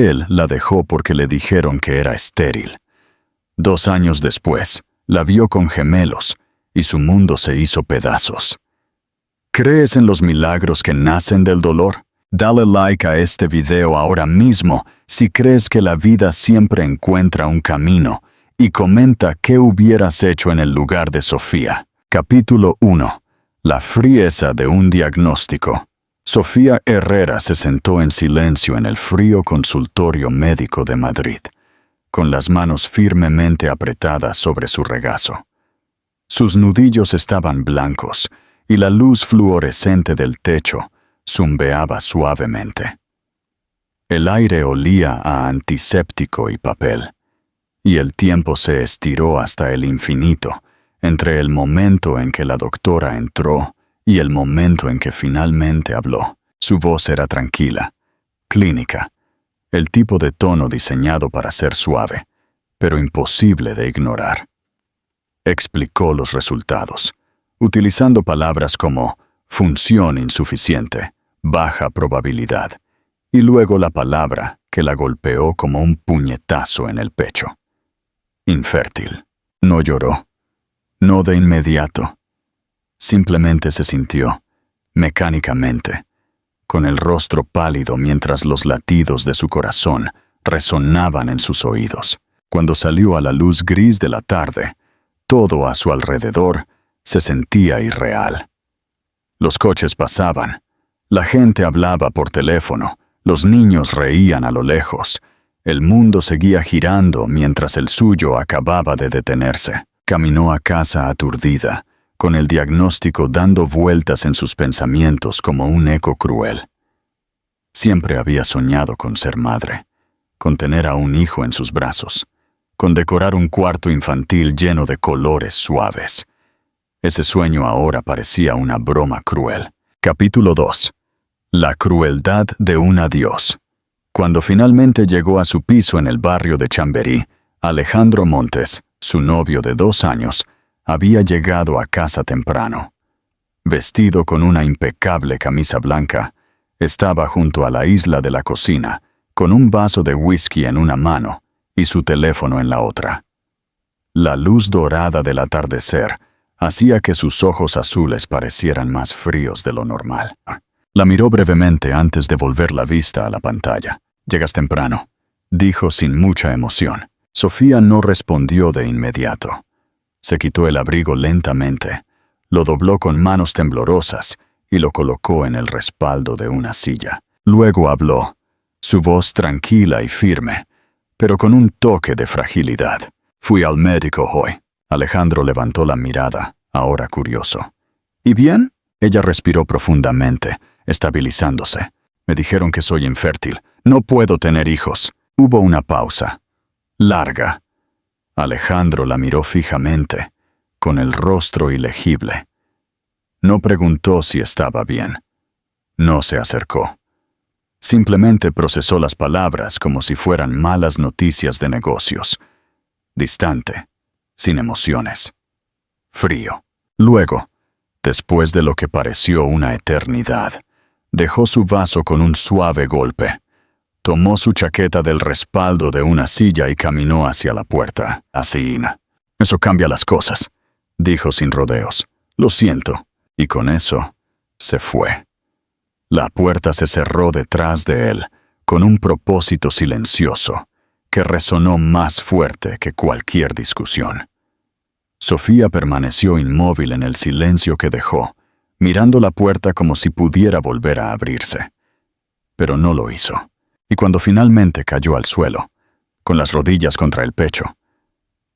Él la dejó porque le dijeron que era estéril. 2 años después, la vio con gemelos y su mundo se hizo pedazos. ¿Crees en los milagros que nacen del dolor? Dale like a este video ahora mismo si crees que la vida siempre encuentra un camino y comenta qué hubieras hecho en el lugar de Sofía. Capítulo 1. La frieza de un diagnóstico. Sofía Herrera se sentó en silencio en el frío consultorio médico de Madrid, con las manos firmemente apretadas sobre su regazo. Sus nudillos estaban blancos y la luz fluorescente del techo zumbeaba suavemente. El aire olía a antiséptico y papel, y el tiempo se estiró hasta el infinito entre el momento en que la doctora entró y el momento en que finalmente habló. Su voz era tranquila, clínica, el tipo de tono diseñado para ser suave, pero imposible de ignorar. Explicó los resultados, utilizando palabras como función insuficiente, baja probabilidad, y luego la palabra que la golpeó como un puñetazo en el pecho. Infértil. No lloró. No de inmediato. Simplemente se sintió, mecánicamente, con el rostro pálido mientras los latidos de su corazón resonaban en sus oídos. Cuando salió a la luz gris de la tarde, todo a su alrededor se sentía irreal. Los coches pasaban, la gente hablaba por teléfono, los niños reían a lo lejos, el mundo seguía girando mientras el suyo acababa de detenerse. Caminó a casa aturdida, con el diagnóstico dando vueltas en sus pensamientos como un eco cruel. Siempre había soñado con ser madre, con tener a un hijo en sus brazos, con decorar un cuarto infantil lleno de colores suaves. Ese sueño ahora parecía una broma cruel. Capítulo 2. La crueldad de un adiós. Cuando finalmente llegó a su piso en el barrio de Chamberí, Alejandro Montes, su novio de 2 años, había llegado a casa temprano. Vestido con una impecable camisa blanca, estaba junto a la isla de la cocina, con un vaso de whisky en una mano y su teléfono en la otra. La luz dorada del atardecer hacía que sus ojos azules parecieran más fríos de lo normal. La miró brevemente antes de volver la vista a la pantalla. «Llegas temprano», dijo sin mucha emoción. Sofía no respondió de inmediato. Se quitó el abrigo lentamente, lo dobló con manos temblorosas y lo colocó en el respaldo de una silla. Luego habló, su voz tranquila y firme, pero con un toque de fragilidad. «Fui al médico hoy». Alejandro levantó la mirada, ahora curioso. «¿Y bien?» Ella respiró profundamente, estabilizándose. «Me dijeron que soy infértil. No puedo tener hijos». Hubo una pausa. Larga. Alejandro la miró fijamente, con el rostro ilegible. No preguntó si estaba bien. No se acercó. Simplemente procesó las palabras como si fueran malas noticias de negocios. Distante, sin emociones. Frío. Luego, después de lo que pareció una eternidad, dejó su vaso con un suave golpe. Tomó su chaqueta del respaldo de una silla y caminó hacia la puerta. «Así, eso cambia las cosas», dijo sin rodeos. «Lo siento». Y con eso, se fue. La puerta se cerró detrás de él, con un propósito silencioso, que resonó más fuerte que cualquier discusión. Sofía permaneció inmóvil en el silencio que dejó, mirando la puerta como si pudiera volver a abrirse. Pero no lo hizo. Y cuando finalmente cayó al suelo, con las rodillas contra el pecho,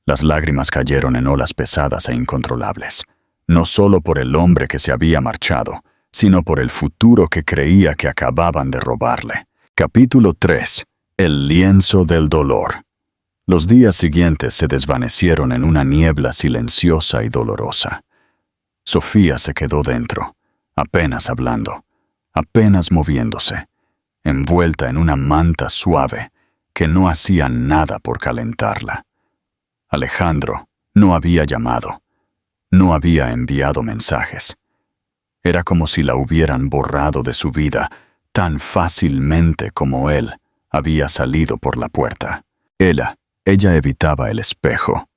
las lágrimas cayeron en olas pesadas e incontrolables, no solo por el hombre que se había marchado, sino por el futuro que creía que acababan de robarle. Capítulo 3. El lienzo del dolor. Los días siguientes se desvanecieron en una niebla silenciosa y dolorosa. Sofía se quedó dentro, apenas hablando, apenas moviéndose, envuelta en una manta suave que no hacía nada por calentarla. Alejandro no había llamado, no había enviado mensajes. Era como si la hubieran borrado de su vida tan fácilmente como él había salido por la puerta. Ella evitaba el espejo.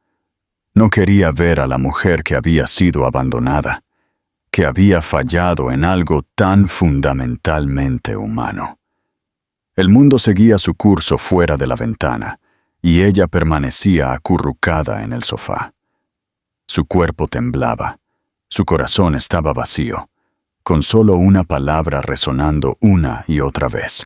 No quería ver a la mujer que había sido abandonada, que había fallado en algo tan fundamentalmente humano. El mundo seguía su curso fuera de la ventana, y ella permanecía acurrucada en el sofá. Su cuerpo temblaba, su corazón estaba vacío, con solo una palabra resonando una y otra vez.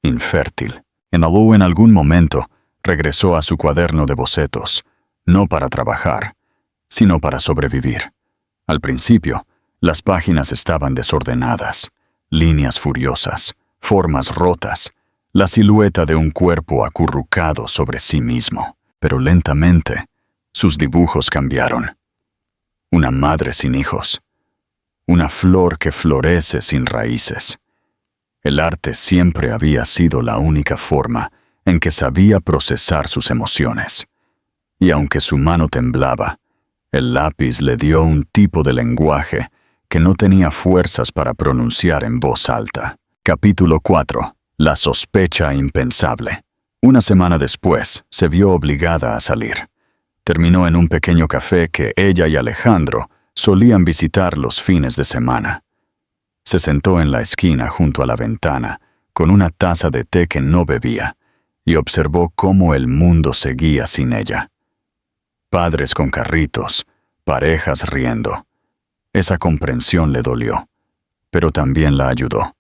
Infértil. En algún momento regresó a su cuaderno de bocetos, no para trabajar, sino para sobrevivir. Al principio, las páginas estaban desordenadas, líneas furiosas, formas rotas, la silueta de un cuerpo acurrucado sobre sí mismo. Pero lentamente, sus dibujos cambiaron. Una madre sin hijos. Una flor que florece sin raíces. El arte siempre había sido la única forma en que sabía procesar sus emociones. Y aunque su mano temblaba, el lápiz le dio un tipo de lenguaje que no tenía fuerzas para pronunciar en voz alta. Capítulo 4. La sospecha impensable. Una semana después, se vio obligada a salir. Terminó en un pequeño café que ella y Alejandro solían visitar los fines de semana. Se sentó en la esquina junto a la ventana, con una taza de té que no bebía, y observó cómo el mundo seguía sin ella. Padres con carritos, parejas riendo. Esa comprensión le dolió, pero también la ayudó.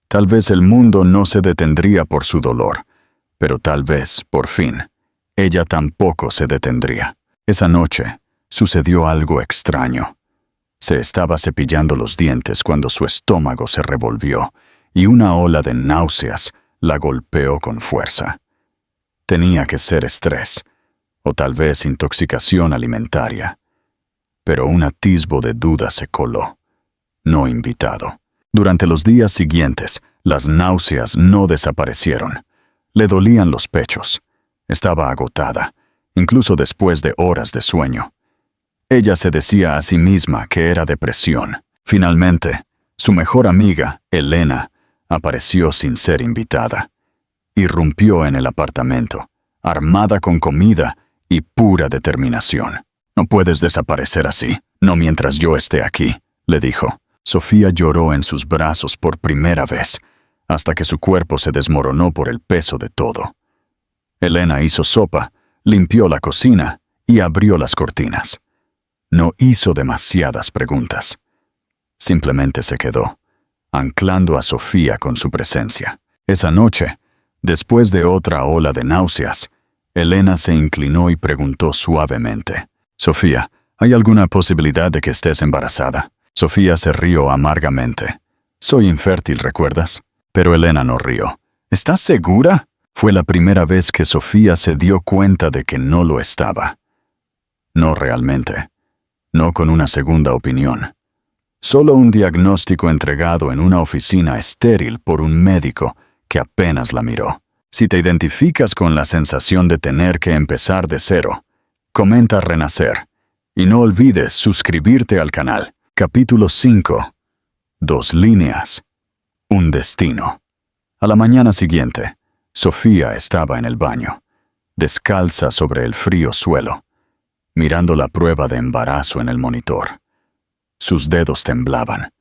Tal vez el mundo no se detendría por su dolor, pero tal vez, por fin, ella tampoco se detendría. Esa noche sucedió algo extraño. Se estaba cepillando los dientes cuando su estómago se revolvió y una ola de náuseas la golpeó con fuerza. Tenía que ser estrés, o tal vez intoxicación alimentaria. Pero un atisbo de duda se coló, no invitado. Durante los días siguientes, las náuseas no desaparecieron. Le dolían los pechos. Estaba agotada, incluso después de horas de sueño. Ella se decía a sí misma que era depresión. Finalmente, su mejor amiga, Elena, apareció sin ser invitada. Irrumpió en el apartamento, armada con comida y pura determinación. «No puedes desaparecer así, no mientras yo esté aquí», le dijo. Sofía lloró en sus brazos por primera vez, hasta que su cuerpo se desmoronó por el peso de todo. Elena hizo sopa, limpió la cocina y abrió las cortinas. No hizo demasiadas preguntas. Simplemente se quedó, anclando a Sofía con su presencia. Esa noche, después de otra ola de náuseas, Elena se inclinó y preguntó suavemente: «Sofía, ¿hay alguna posibilidad de que estés embarazada?» Sofía se rió amargamente. «Soy infértil, ¿recuerdas?» Pero Elena no rió. «¿Estás segura?» Fue la primera vez que Sofía se dio cuenta de que no lo estaba. No realmente. No con una segunda opinión. Solo un diagnóstico entregado en una oficina estéril por un médico que apenas la miró. Si te identificas con la sensación de tener que empezar de cero, comenta Renacer y no olvides suscribirte al canal. Capítulo 5. 2 líneas. Un destino. A la mañana siguiente, Sofía estaba en el baño, descalza sobre el frío suelo, mirando la prueba de embarazo en el monitor. Sus dedos temblaban.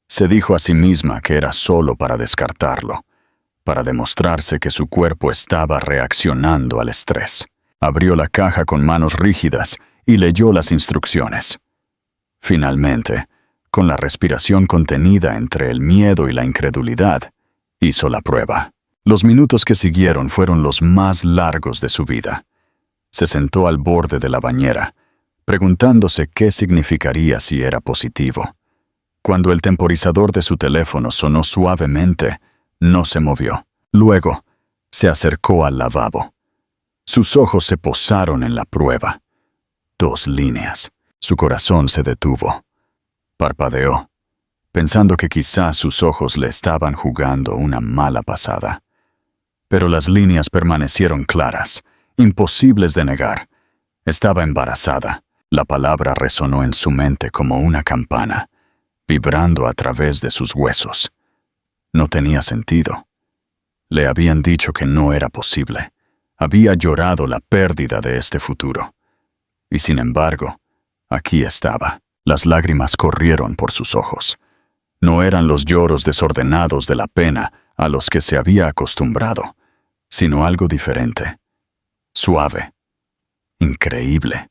Se dijo a sí misma que era solo para descartarlo, para demostrarse que su cuerpo estaba reaccionando al estrés. Abrió la caja con manos rígidas y leyó las instrucciones. Finalmente, con la respiración contenida entre el miedo y la incredulidad, hizo la prueba. Los minutos que siguieron fueron los más largos de su vida. Se sentó al borde de la bañera, preguntándose qué significaría si era positivo. Cuando el temporizador de su teléfono sonó suavemente, no se movió. Luego, se acercó al lavabo. Sus ojos se posaron en la prueba. 2 líneas. Su corazón se detuvo. Parpadeó, pensando que quizás sus ojos le estaban jugando una mala pasada. Pero las líneas permanecieron claras, imposibles de negar. Estaba embarazada. La palabra resonó en su mente como una campana, vibrando a través de sus huesos. No tenía sentido. Le habían dicho que no era posible. Había llorado la pérdida de este futuro. Y sin embargo, aquí estaba. Las lágrimas corrieron por sus ojos. No eran los lloros desordenados de la pena a los que se había acostumbrado, sino algo diferente. Suave. Increíble.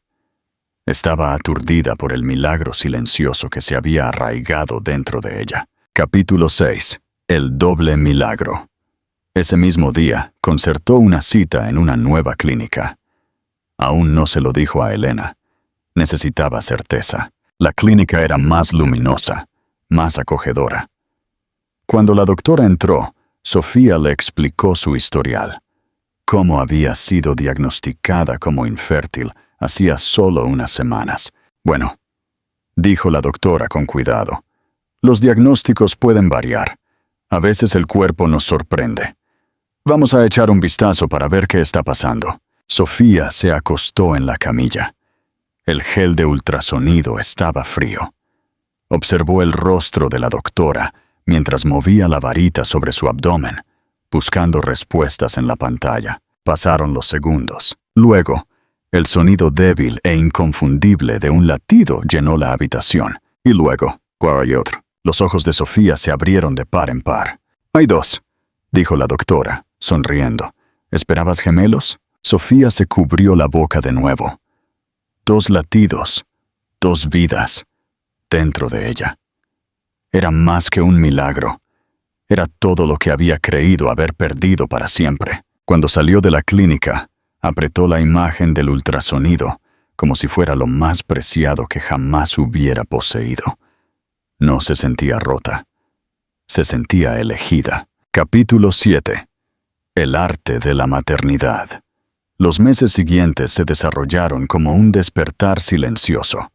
Estaba aturdida por el milagro silencioso que se había arraigado dentro de ella. Capítulo 6. El doble milagro. Ese mismo día, concertó una cita en una nueva clínica. Aún no se lo dijo a Elena. Necesitaba certeza. La clínica era más luminosa, más acogedora. Cuando la doctora entró, Sofía le explicó su historial. Cómo había sido diagnosticada como infértil hacía solo unas semanas. Bueno, dijo la doctora con cuidado. Los diagnósticos pueden variar. A veces el cuerpo nos sorprende. Vamos a echar un vistazo para ver qué está pasando. Sofía se acostó en la camilla. El gel de ultrasonido estaba frío. Observó el rostro de la doctora mientras movía la varita sobre su abdomen, buscando respuestas en la pantalla. Pasaron los segundos. Luego, el sonido débil e inconfundible de un latido llenó la habitación. Y luego, ¿cuál hay otro? Los ojos de Sofía se abrieron de par en par. «Hay dos», dijo la doctora, sonriendo. «¿Esperabas gemelos?» Sofía se cubrió la boca de nuevo. 2 latidos, 2 vidas, dentro de ella. Era más que un milagro. Era todo lo que había creído haber perdido para siempre. Cuando salió de la clínica, apretó la imagen del ultrasonido, como si fuera lo más preciado que jamás hubiera poseído. No se sentía rota. Se sentía elegida. Capítulo 7. El arte de la maternidad. Los meses siguientes se desarrollaron como un despertar silencioso.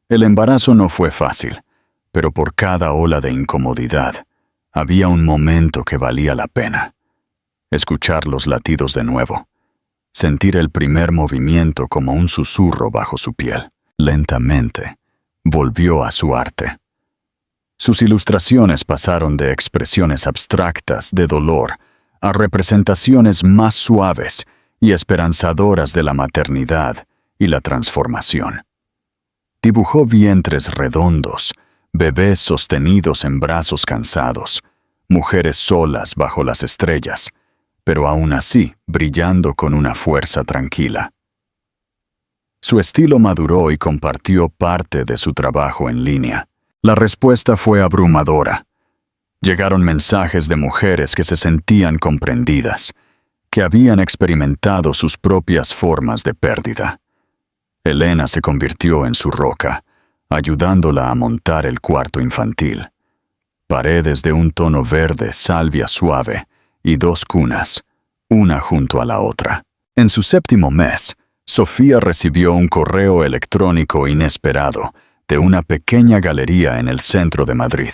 El embarazo no fue fácil, pero por cada ola de incomodidad, había un momento que valía la pena. Escuchar los latidos de nuevo. Sentir el primer movimiento como un susurro bajo su piel. Lentamente, volvió a su arte. Sus ilustraciones pasaron de expresiones abstractas de dolor a representaciones más suaves y esperanzadoras de la maternidad y la transformación. Dibujó vientres redondos, bebés sostenidos en brazos cansados, mujeres solas bajo las estrellas, pero aún así brillando con una fuerza tranquila. Su estilo maduró y compartió parte de su trabajo en línea. La respuesta fue abrumadora. Llegaron mensajes de mujeres que se sentían comprendidas, que habían experimentado sus propias formas de pérdida. Elena se convirtió en su roca, ayudándola a montar el cuarto infantil. Paredes de un tono verde salvia suave y 2 cunas, una junto a la otra. En su 7º mes, Sofía recibió un correo electrónico inesperado de una pequeña galería en el centro de Madrid.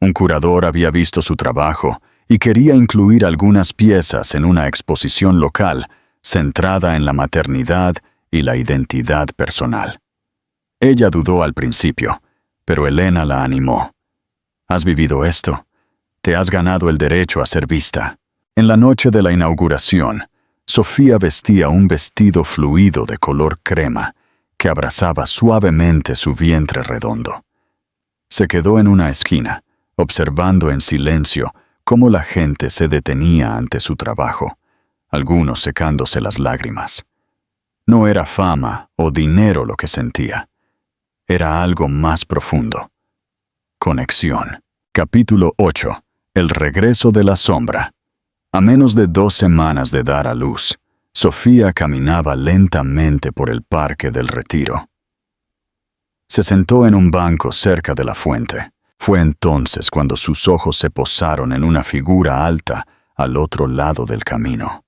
Un curador había visto su trabajo y quería incluir algunas piezas en una exposición local centrada en la maternidad y la identidad personal. Ella dudó al principio, pero Elena la animó. «¿Has vivido esto? Te has ganado el derecho a ser vista». En la noche de la inauguración, Sofía vestía un vestido fluido de color crema que abrazaba suavemente su vientre redondo. Se quedó en una esquina, observando en silencio cómo la gente se detenía ante su trabajo, algunos secándose las lágrimas. No era fama o dinero lo que sentía. Era algo más profundo. Conexión. Capítulo 8. El regreso de la sombra. A menos de 2 semanas de dar a luz, Sofía caminaba lentamente por el Parque del Retiro. Se sentó en un banco cerca de la fuente. Fue entonces cuando sus ojos se posaron en una figura alta al otro lado del camino.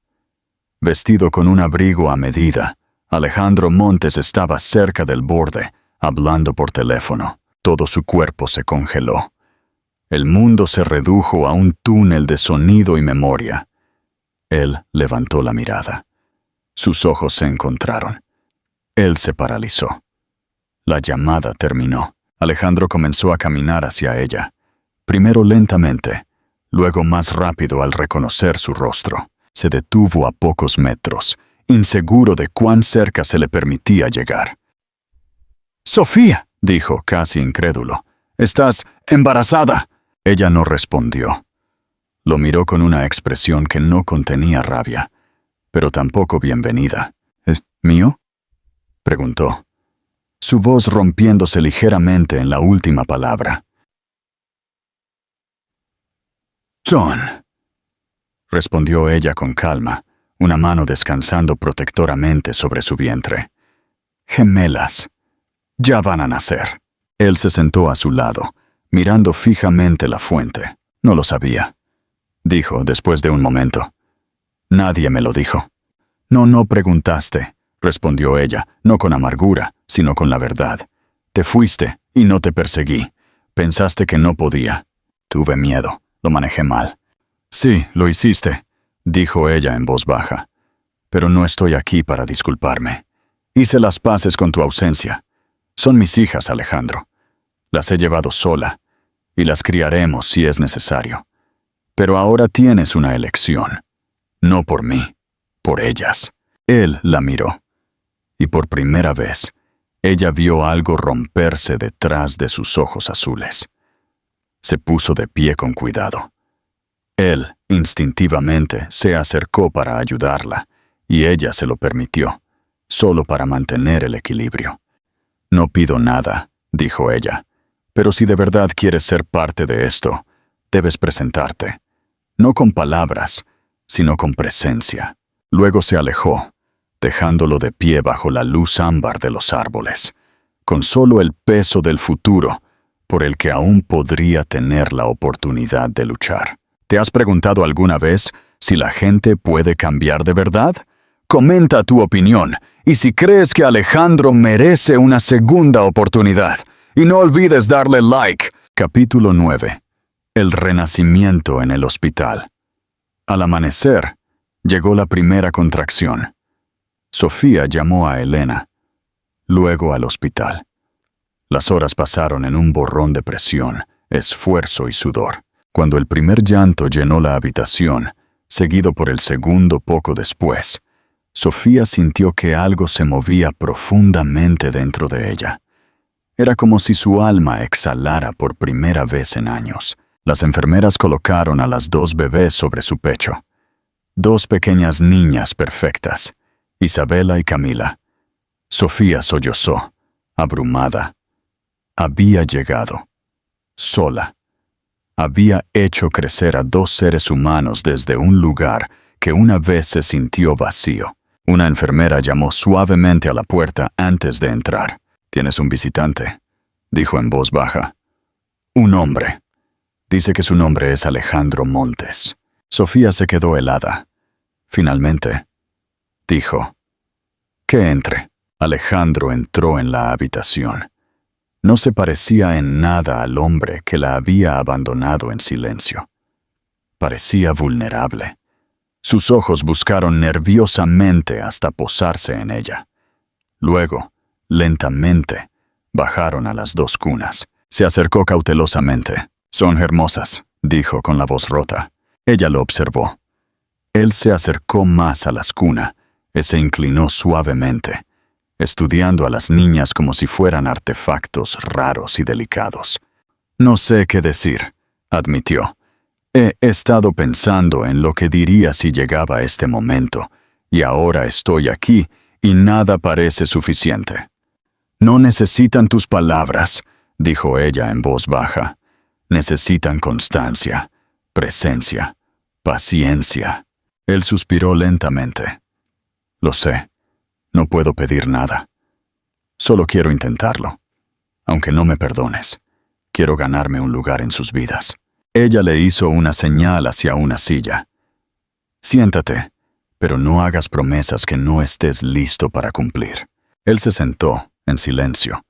Vestido con un abrigo a medida, Alejandro Montes estaba cerca del borde, hablando por teléfono. Todo su cuerpo se congeló. El mundo se redujo a un túnel de sonido y memoria. Él levantó la mirada. Sus ojos se encontraron. Él se paralizó. La llamada terminó. Alejandro comenzó a caminar hacia ella, primero lentamente, luego más rápido al reconocer su rostro. Se detuvo a pocos metros, inseguro de cuán cerca se le permitía llegar. «Sofía», dijo, casi incrédulo, «estás embarazada». Ella no respondió. Lo miró con una expresión que no contenía rabia, pero tampoco bienvenida. «¿Es mío?», preguntó, su voz rompiéndose ligeramente en la última palabra. «John», respondió ella con calma, una mano descansando protectoramente sobre su vientre. «Gemelas. Ya van a nacer». Él se sentó a su lado, mirando fijamente la fuente. «No lo sabía», dijo después de un momento. «Nadie me lo dijo». No preguntaste», respondió ella, no con amargura, sino con la verdad. «Te fuiste y no te perseguí. Pensaste que no podía. Tuve miedo, lo manejé mal». «Sí, lo hiciste», dijo ella en voz baja. «Pero no estoy aquí para disculparme. Hice las paces con tu ausencia. Son mis hijas, Alejandro. Las he llevado sola, y las criaremos si es necesario. Pero ahora tienes una elección. No por mí, por ellas». Él la miró, y por primera vez, ella vio algo romperse detrás de sus ojos azules. Se puso de pie con cuidado. Él, instintivamente, se acercó para ayudarla, y ella se lo permitió, solo para mantener el equilibrio. «No pido nada», dijo ella, «pero si de verdad quieres ser parte de esto, debes presentarte, no con palabras, sino con presencia». Luego se alejó, dejándolo de pie bajo la luz ámbar de los árboles, con solo el peso del futuro por el que aún podría tener la oportunidad de luchar. ¿Te has preguntado alguna vez si la gente puede cambiar de verdad? Comenta tu opinión y si crees que Alejandro merece una segunda oportunidad. Y no olvides darle like. Capítulo 9. El renacimiento en el hospital. Al amanecer, llegó la primera contracción. Sofía llamó a Elena, luego al hospital. Las horas pasaron en un borrón de presión, esfuerzo y sudor. Cuando el primer llanto llenó la habitación, seguido por el segundo poco después, Sofía sintió que algo se movía profundamente dentro de ella. Era como si su alma exhalara por primera vez en años. Las enfermeras colocaron a las 2 bebés sobre su pecho. 2 pequeñas niñas perfectas, Isabela y Camila. Sofía sollozó, abrumada. Había llegado, sola. Había hecho crecer a 2 seres humanos desde un lugar que una vez se sintió vacío. Una enfermera llamó suavemente a la puerta antes de entrar. «¿Tienes un visitante?», dijo en voz baja. «Un hombre. Dice que su nombre es Alejandro Montes». Sofía se quedó helada. Finalmente, dijo, «Que entre». Alejandro entró en la habitación. No se parecía en nada al hombre que la había abandonado en silencio. Parecía vulnerable. Sus ojos buscaron nerviosamente hasta posarse en ella. Luego, lentamente, bajaron a las 2 cunas. Se acercó cautelosamente. «Son hermosas», dijo con la voz rota. Ella lo observó. Él se acercó más a las cunas y se inclinó suavemente, estudiando a las niñas como si fueran artefactos raros y delicados. «No sé qué decir», admitió. «He estado pensando en lo que diría si llegaba este momento, y ahora estoy aquí y nada parece suficiente». «No necesitan tus palabras», dijo ella en voz baja. «Necesitan constancia, presencia, paciencia». Él suspiró lentamente. «Lo sé. No puedo pedir nada. Solo quiero intentarlo. Aunque no me perdones, quiero ganarme un lugar en sus vidas». Ella le hizo una señal hacia una silla. «Siéntate, pero no hagas promesas que no estés listo para cumplir». Él se sentó, en silencio,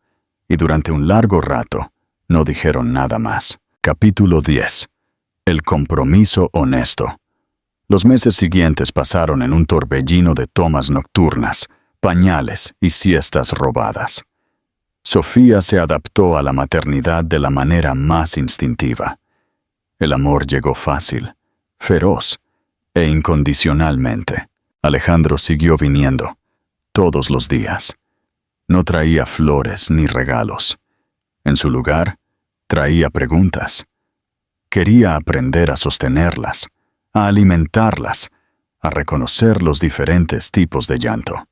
y durante un largo rato no dijeron nada más. Capítulo 10. El compromiso honesto. Los meses siguientes pasaron en un torbellino de tomas nocturnas, pañales y siestas robadas. Sofía se adaptó a la maternidad de la manera más instintiva. El amor llegó fácil, feroz e incondicionalmente. Alejandro siguió viniendo, todos los días. No traía flores ni regalos. En su lugar, traía preguntas. Quería aprender a sostenerlas, a alimentarlas, a reconocer los diferentes tipos de llanto.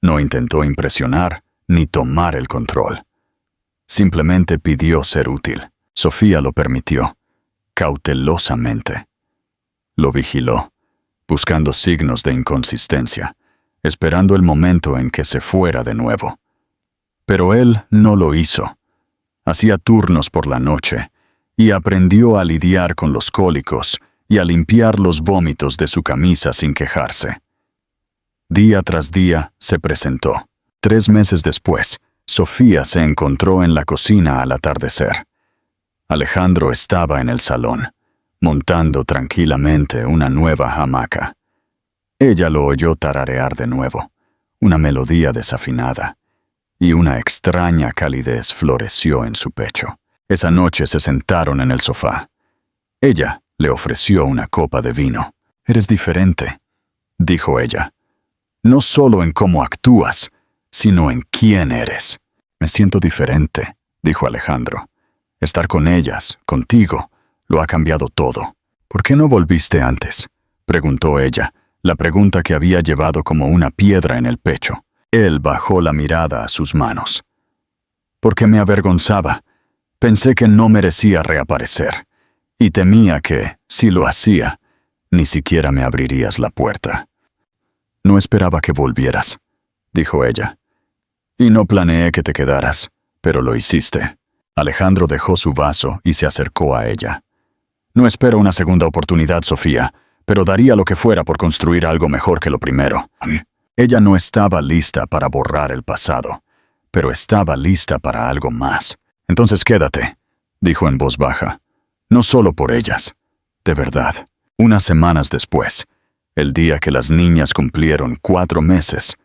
No intentó impresionar ni tomar el control. Simplemente pidió ser útil. Sofía lo permitió, cautelosamente. Lo vigiló, buscando signos de inconsistencia, esperando el momento en que se fuera de nuevo. Pero él no lo hizo. Hacía turnos por la noche y aprendió a lidiar con los cólicos y a limpiar los vómitos de su camisa sin quejarse. Día tras día se presentó. 3 meses después, Sofía se encontró en la cocina al atardecer. Alejandro estaba en el salón, montando tranquilamente una nueva hamaca. Ella lo oyó tararear de nuevo, una melodía desafinada, y una extraña calidez floreció en su pecho. Esa noche se sentaron en el sofá. Ella le ofreció una copa de vino. «Eres diferente», dijo ella. «No solo en cómo actúas, sino en quién eres». «Me siento diferente», dijo Alejandro. «Estar con ellas, contigo, lo ha cambiado todo». «¿Por qué no volviste antes?», preguntó ella, la pregunta que había llevado como una piedra en el pecho. Él bajó la mirada a sus manos. «Porque me avergonzaba. Pensé que no merecía reaparecer, y temía que, si lo hacía, ni siquiera me abrirías la puerta». «No esperaba que volvieras», dijo ella. «Y no planeé que te quedaras, pero lo hiciste». Alejandro dejó su vaso y se acercó a ella. «No espero una segunda oportunidad, Sofía, pero daría lo que fuera por construir algo mejor que lo primero». Ella no estaba lista para borrar el pasado, pero estaba lista para algo más. «Entonces quédate», dijo en voz baja. «No solo por ellas, de verdad». Unas semanas después, el día que las niñas cumplieron 4 meses,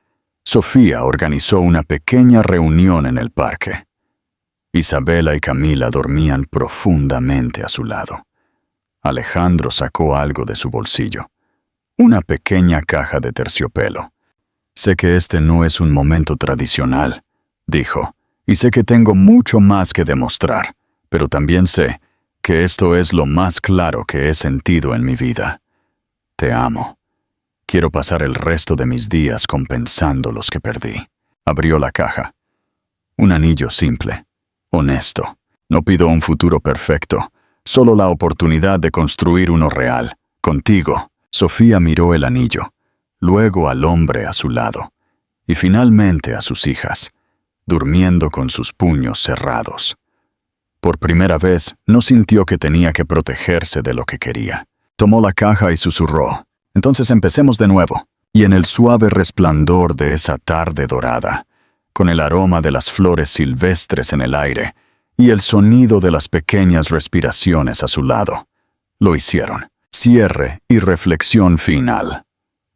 Sofía organizó una pequeña reunión en el parque. Isabela y Camila dormían profundamente a su lado. Alejandro sacó algo de su bolsillo, una pequeña caja de terciopelo. «Sé que este no es un momento tradicional», dijo, «y sé que tengo mucho más que demostrar, pero también sé que esto es lo más claro que he sentido en mi vida. Te amo. Quiero pasar el resto de mis días compensando los que perdí». Abrió la caja. Un anillo simple, honesto. «No pido un futuro perfecto, solo la oportunidad de construir uno real, contigo». Sofía miró el anillo, luego al hombre a su lado, y finalmente a sus hijas, durmiendo con sus puños cerrados. Por primera vez, no sintió que tenía que protegerse de lo que quería. Tomó la caja y susurró: «Entonces empecemos de nuevo». Y en el suave resplandor de esa tarde dorada, con el aroma de las flores silvestres en el aire y el sonido de las pequeñas respiraciones a su lado, lo hicieron. Cierre y reflexión final.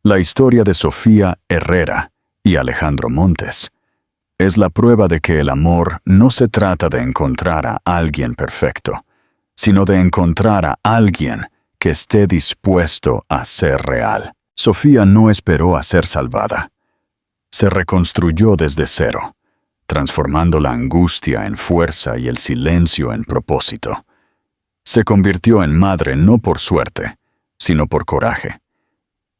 La historia de Sofía Herrera y Alejandro Montes es la prueba de que el amor no se trata de encontrar a alguien perfecto, sino de encontrar a alguien que esté dispuesto a ser real. Sofía no esperó a ser salvada. Se reconstruyó desde cero, transformando la angustia en fuerza y el silencio en propósito. Se convirtió en madre no por suerte, sino por coraje.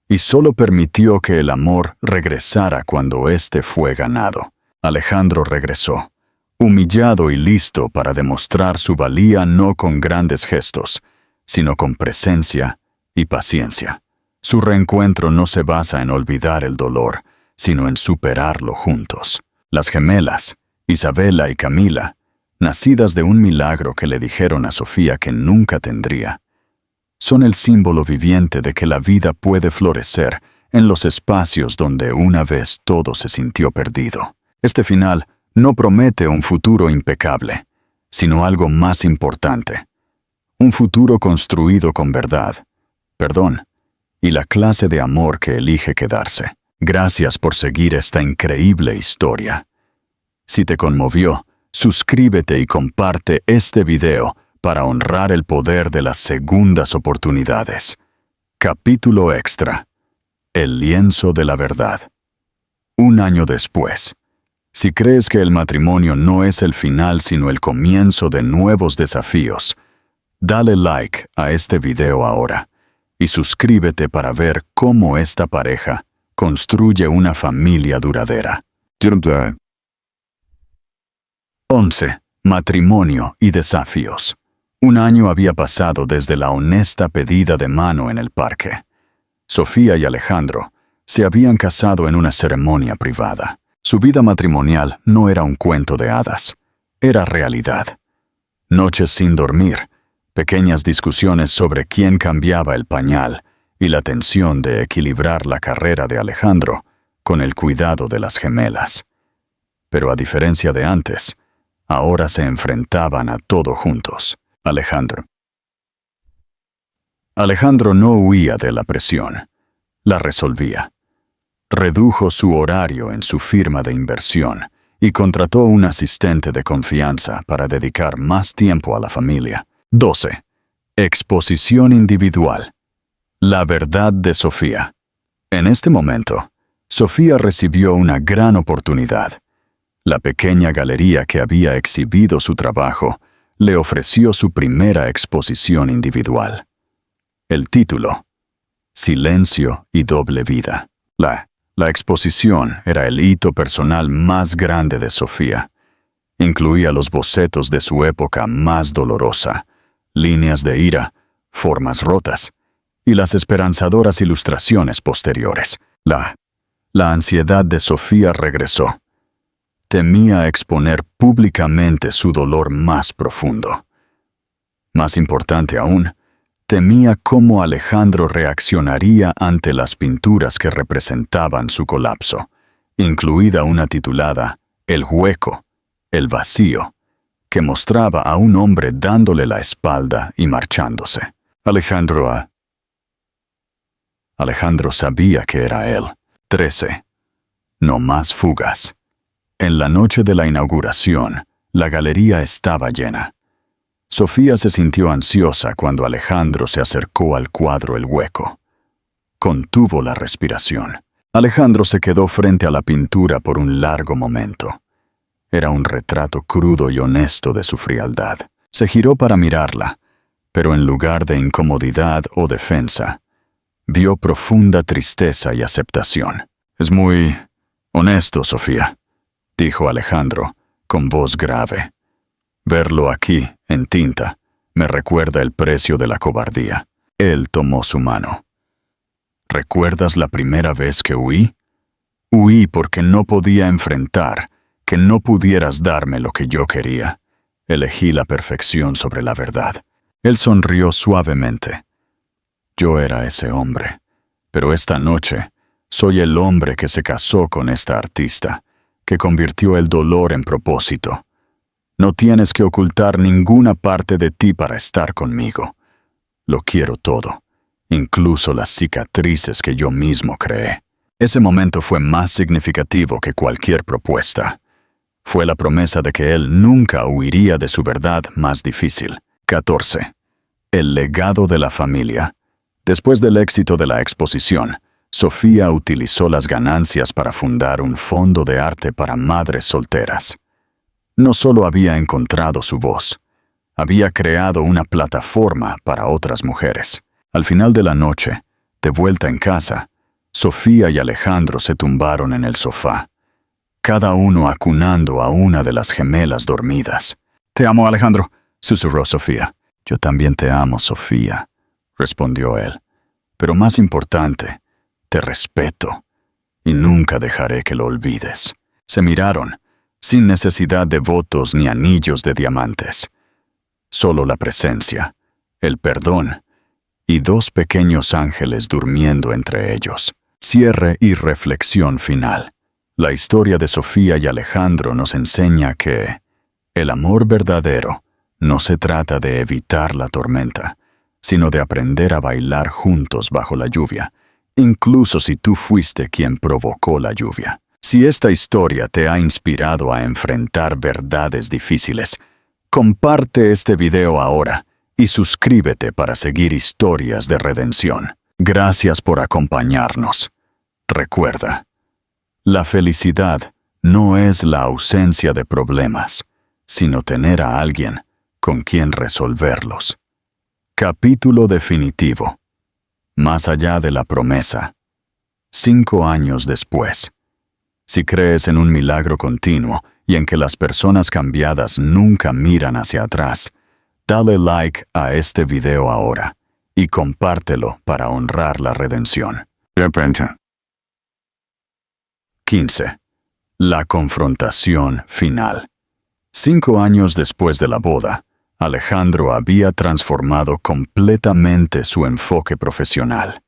Y solo permitió que el amor regresara cuando éste fue ganado. Alejandro regresó, humillado y listo para demostrar su valía no con grandes gestos, sino con presencia y paciencia. Su reencuentro no se basa en olvidar el dolor, sino en superarlo juntos. Las gemelas, Isabela y Camila, nacidas de un milagro que le dijeron a Sofía que nunca tendría, son el símbolo viviente de que la vida puede florecer en los espacios donde una vez todo se sintió perdido. Este final no promete un futuro impecable, sino algo más importante. Un futuro construido con verdad, perdón, y la clase de amor que elige quedarse. Gracias por seguir esta increíble historia. Si te conmovió, suscríbete y comparte este video para honrar el poder de las segundas oportunidades. Capítulo extra. El lienzo de la verdad. Un año después. Si crees que el matrimonio no es el final sino el comienzo de nuevos desafíos, dale like a este video ahora y suscríbete para ver cómo esta pareja construye una familia duradera. 11. Matrimonio y desafíos. Un año había pasado desde la honesta pedida de mano en el parque. Sofía y Alejandro se habían casado en una ceremonia privada. Su vida matrimonial no era un cuento de hadas, era realidad. Noches sin dormir, pequeñas discusiones sobre quién cambiaba el pañal y la tensión de equilibrar la carrera de Alejandro con el cuidado de las gemelas. Pero a diferencia de antes, ahora se enfrentaban a todo juntos. Alejandro no huía de la presión, la resolvía. Redujo su horario en su firma de inversión y contrató un asistente de confianza para dedicar más tiempo a la familia. 12. Exposición individual. La verdad de Sofía. En este momento, Sofía recibió una gran oportunidad. La pequeña galería que había exhibido su trabajo le ofreció su primera exposición individual. El título: Silencio y doble vida. La exposición era el hito personal más grande de Sofía. Incluía los bocetos de su época más dolorosa, líneas de ira, formas rotas, y las esperanzadoras ilustraciones posteriores. La ansiedad de Sofía regresó. Temía exponer públicamente su dolor más profundo. Más importante aún, temía cómo Alejandro reaccionaría ante las pinturas que representaban su colapso, incluida una titulada El hueco, el vacío, que mostraba a un hombre dándole la espalda y marchándose. Alejandro sabía que era él. 13. No más fugas. En la noche de la inauguración, la galería estaba llena. Sofía se sintió ansiosa cuando Alejandro se acercó al cuadro El hueco. Contuvo la respiración. Alejandro se quedó frente a la pintura por un largo momento. Era un retrato crudo y honesto de su frialdad. Se giró para mirarla, pero en lugar de incomodidad o defensa, vio profunda tristeza y aceptación. «Es muy honesto, Sofía», dijo Alejandro, con voz grave. «Verlo aquí, en tinta, me recuerda el precio de la cobardía». Él tomó su mano. «¿Recuerdas la primera vez que huí? Huí porque no podía enfrentar que no pudieras darme lo que yo quería. Elegí la perfección sobre la verdad». Él sonrió suavemente. «Yo era ese hombre, pero esta noche soy el hombre que se casó con esta artista, que convirtió el dolor en propósito. No tienes que ocultar ninguna parte de ti para estar conmigo. Lo quiero todo, incluso las cicatrices que yo mismo creé». Ese momento fue más significativo que cualquier propuesta. Fue la promesa de que él nunca huiría de su verdad más difícil. 14. El legado de la familia. Después del éxito de la exposición, Sofía utilizó las ganancias para fundar un fondo de arte para madres solteras. No solo había encontrado su voz, había creado una plataforma para otras mujeres. Al final de la noche, de vuelta en casa, Sofía y Alejandro se tumbaron en el sofá, cada uno acunando a una de las gemelas dormidas. «Te amo, Alejandro», susurró Sofía. «Yo también te amo, Sofía», respondió él. «Pero más importante, te respeto, y nunca dejaré que lo olvides». Se miraron, sin necesidad de votos ni anillos de diamantes. Solo la presencia, el perdón, y dos pequeños ángeles durmiendo entre ellos. Cierre y reflexión final. La historia de Sofía y Alejandro nos enseña que el amor verdadero no se trata de evitar la tormenta, sino de aprender a bailar juntos bajo la lluvia, incluso si tú fuiste quien provocó la lluvia. Si esta historia te ha inspirado a enfrentar verdades difíciles, Comparte este video ahora y suscríbete para seguir historias de redención. Gracias por acompañarnos. Recuerda, la felicidad no es la ausencia de problemas, sino tener a alguien con quien resolverlos. Capítulo definitivo. Más allá de la promesa. 5 años después. Si crees en un milagro continuo y en que las personas cambiadas nunca miran hacia atrás, dale like a este video ahora y compártelo para honrar la redención. 15. La confrontación final. 5 años después de la boda, Alejandro había transformado completamente su enfoque profesional.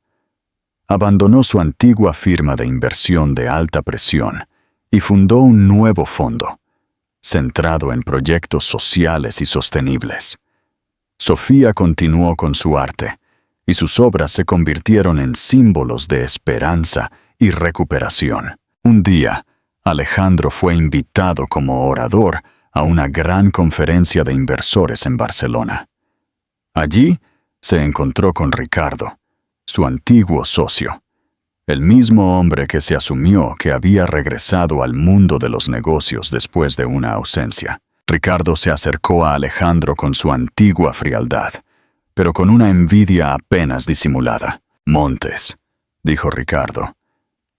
Abandonó su antigua firma de inversión de alta presión y fundó un nuevo fondo, centrado en proyectos sociales y sostenibles. Sofía continuó con su arte, y sus obras se convirtieron en símbolos de esperanza y recuperación. Un día, Alejandro fue invitado como orador a una gran conferencia de inversores en Barcelona. Allí se encontró con Ricardo, su antiguo socio, el mismo hombre que se asumió que había regresado al mundo de los negocios después de una ausencia. Ricardo se acercó a Alejandro con su antigua frialdad, pero con una envidia apenas disimulada. «Montes», dijo Ricardo,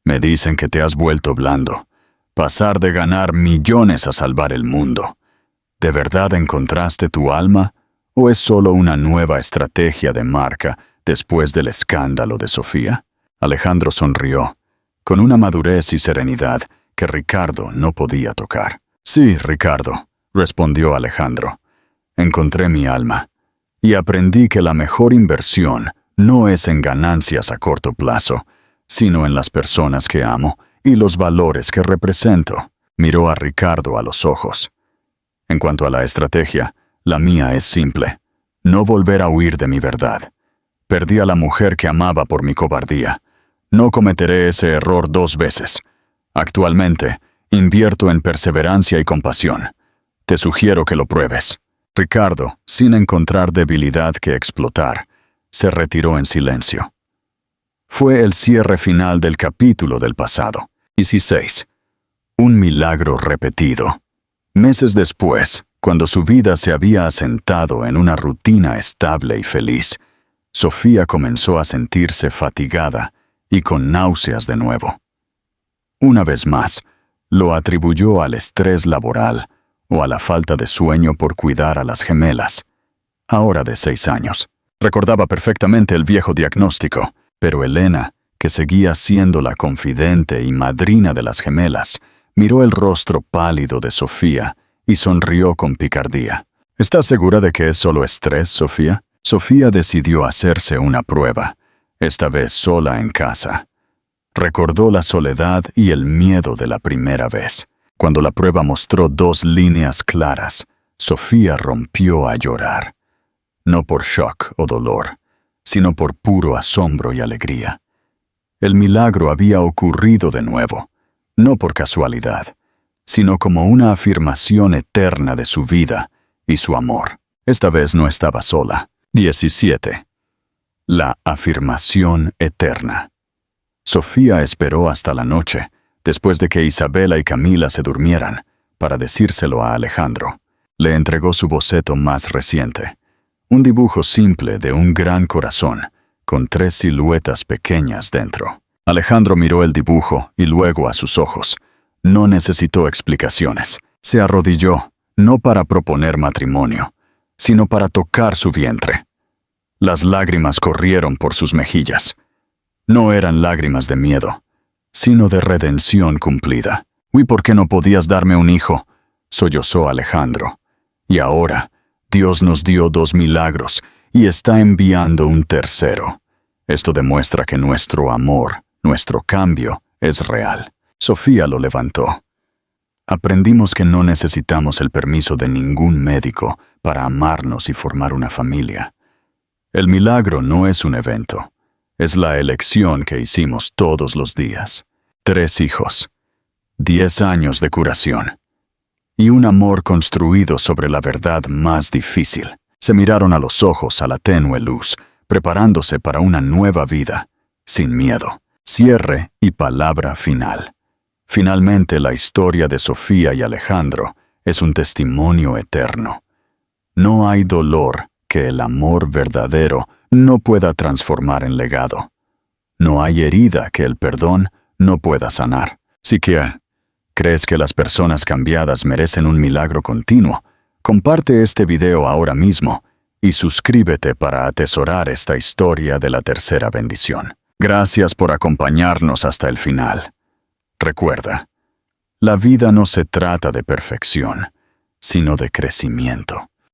«me dicen que te has vuelto blando. Pasar de ganar millones a salvar el mundo. ¿De verdad encontraste tu alma o es solo una nueva estrategia de marca después del escándalo de Sofía?» Alejandro sonrió, con una madurez y serenidad que Ricardo no podía tocar. «Sí, Ricardo», respondió Alejandro, «encontré mi alma y aprendí que la mejor inversión no es en ganancias a corto plazo, sino en las personas que amo y los valores que represento». Miró a Ricardo a los ojos. «En cuanto a la estrategia, la mía es simple: no volver a huir de mi verdad. Perdí a la mujer que amaba por mi cobardía. No cometeré ese error 2 veces. Actualmente, invierto en perseverancia y compasión. Te sugiero que lo pruebes». Ricardo, sin encontrar debilidad que explotar, se retiró en silencio. Fue el cierre final del capítulo del pasado. 16. Un milagro repetido. Meses después, cuando su vida se había asentado en una rutina estable y feliz, Sofía comenzó a sentirse fatigada y con náuseas de nuevo. Una vez más, lo atribuyó al estrés laboral o a la falta de sueño por cuidar a las gemelas, ahora de 6 años. Recordaba perfectamente el viejo diagnóstico, pero Elena, que seguía siendo la confidente y madrina de las gemelas, miró el rostro pálido de Sofía y sonrió con picardía. «¿Estás segura de que es solo estrés, Sofía?» Sofía decidió hacerse una prueba, esta vez sola en casa. Recordó la soledad y el miedo de la primera vez. Cuando la prueba mostró 2 líneas claras, Sofía rompió a llorar. No por shock o dolor, sino por puro asombro y alegría. El milagro había ocurrido de nuevo, no por casualidad, sino como una afirmación eterna de su vida y su amor. Esta vez no estaba sola. 17. La afirmación eterna. Sofía esperó hasta la noche, después de que Isabela y Camila se durmieran, para decírselo a Alejandro. Le entregó su boceto más reciente, un dibujo simple de un gran corazón, con 3 siluetas pequeñas dentro. Alejandro miró el dibujo y luego a sus ojos. No necesitó explicaciones. Se arrodilló, no para proponer matrimonio, sino para tocar su vientre. Las lágrimas corrieron por sus mejillas. No eran lágrimas de miedo, sino de redención cumplida. «¿Y por qué no podías darme un hijo?», sollozó Alejandro. «Y ahora, Dios nos dio 2 milagros y está enviando un tercero. Esto demuestra que nuestro amor, nuestro cambio, es real». Sofía lo levantó. «Aprendimos que no necesitamos el permiso de ningún médico para amarnos y formar una familia. El milagro no es un evento, es la elección que hicimos todos los días. 3 hijos, 10 años de curación. y un amor construido sobre la verdad más difícil. Se miraron a los ojos a la tenue luz, preparándose para una nueva vida, sin miedo. Cierre y palabra final. Finalmente, la historia de Sofía y Alejandro es un testimonio eterno. No hay dolor que el amor verdadero no pueda transformar en legado. No hay herida que el perdón no pueda sanar. Si crees que las personas cambiadas merecen un milagro continuo, comparte este video ahora mismo y suscríbete para atesorar esta historia de la tercera bendición. Gracias por acompañarnos hasta el final. Recuerda, la vida no se trata de perfección, sino de crecimiento.